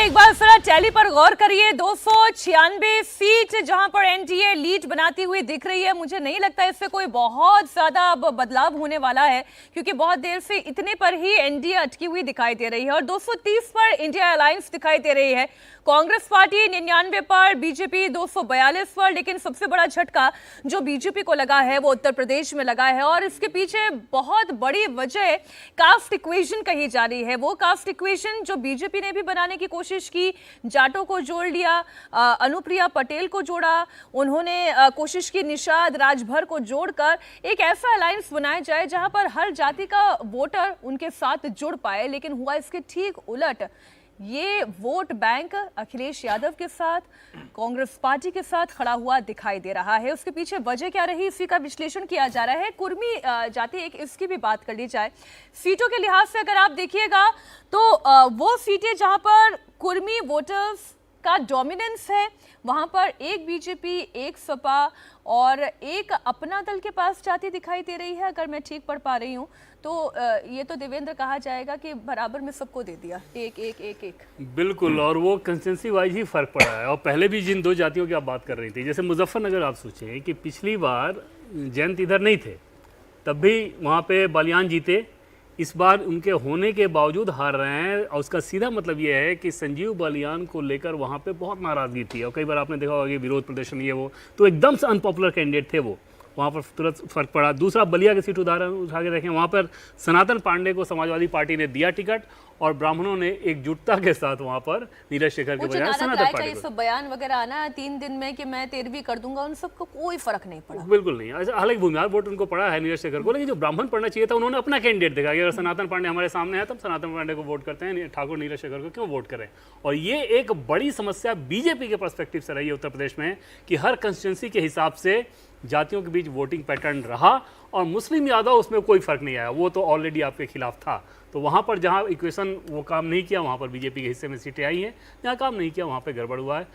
एक बार जरा टैली पर गौर करिए। 296 सीट जहां पर एनडीए लीड बनाती हुई दिख रही है। मुझे नहीं लगता इससे कोई बहुत ज्यादा अब बदलाव होने वाला है, क्योंकि बहुत देर से इतने पर ही एनडीए अटकी हुई दिखाई दे रही है और 230 पर इंडिया अलायंस दिखाई दे रही है। कांग्रेस पार्टी 99 पर, बीजेपी 242 पर। लेकिन सबसे बड़ा झटका जो बीजेपी को लगा है वो उत्तर प्रदेश में लगा है और इसके पीछे बहुत बड़ी वजह कास्ट इक्वेशन कही जा रही है। वो कास्ट इक्वेशन जो बीजेपी ने भी बनाने की कोशिश की, जाटों को जोड़ लिया, अनुप्रिया पटेल को जोड़ा, उन्होंने कोशिश की निषाद राजभर को जोड़कर एक ऐसा अलायंस बनाया जाए जहां पर हर जाति का वोटर उनके साथ जुड़ पाए। लेकिन हुआ इसके ठीक उलट। ये वोट बैंक अखिलेश यादव के साथ, कांग्रेस पार्टी के साथ खड़ा हुआ दिखाई दे रहा है। उसके पीछे वजह क्या रही, इसी का विश्लेषण किया जा रहा है। कुर्मी जाति, एक इसकी भी बात कर ली जाए। सीटों के लिहाज से अगर आप देखिएगा तो वो सीटें जहां पर कुर्मी वोटर्स का डोमिनेंस है, वहां पर एक बीजेपी, एक सपा और एक अपना दल के पास जाती दिखाई दे रही है। अगर मैं ठीक पढ़ पा रही हूं तो ये तो देवेंद्र कहा जाएगा कि बराबर में सबको दे दिया, एक एक एक एक। बिल्कुल, और वो कंस्टिट्यूंसी वाइज ही फर्क पड़ा है। और पहले भी जिन दो जातियों की आप बात कर रही थी, जैसे मुजफ्फरनगर, आप सोचें कि पिछली बार जयंत इधर नहीं थे, तब भी वहाँ पे बालियान जीते। इस बार उनके होने के बावजूद हार रहे हैं और उसका सीधा मतलब ये है कि संजीव बालियान को लेकर वहाँ पे बहुत नाराज़गी थी और कई बार आपने देखा होगा कि विरोध प्रदर्शन ये वो, तो एकदम से अनपॉपुलर कैंडिडेट थे वो, वहाँ पर तुरंत फर्क पड़ा। दूसरा, बलिया की सीट उदाहरण उठा के देखें, वहाँ पर सनातन पांडे को समाजवादी पार्टी ने दिया टिकट और ब्राह्मणों ने एकजुटता के साथ वहाँ पर नीरज शेखर के बजाय सनातन पार्टी को। सब बयान वगैरह आना है 3 दिन में कि मैं 13वीं कर दूंगा, उन सबको कोई फर्क नहीं पड़ा। बिल्कुल नहीं। हालांकि भूमिहार वोट उनको पड़ा है नीरज शेखर को, लेकिन जो ब्राह्मण पढ़ना चाहिए था उन्होंने अपना कैंडिडेट देखा कि अगर सनातन पांडे हमारे सामने है तब सनातन पांडे को वोट करते हैं, ठाकुर नीरज शेखर को क्यों वोट करें। और ये एक बड़ी समस्या बीजेपी के पर्सपेक्टिव से रही है उत्तर प्रदेश में कि हर कंस्टिट्यूंसी के हिसाब से जातियों के बीच वोटिंग पैटर्न रहा और मुस्लिम यादव उसमें कोई फर्क नहीं आया, वो तो ऑलरेडी आपके खिलाफ था। तो वहाँ पर जहाँ इक्वेशन वो काम नहीं किया, वहाँ पर बीजेपी के हिस्से में सीटें आई हैं, जहाँ काम नहीं किया वहाँ पे गड़बड़ हुआ है।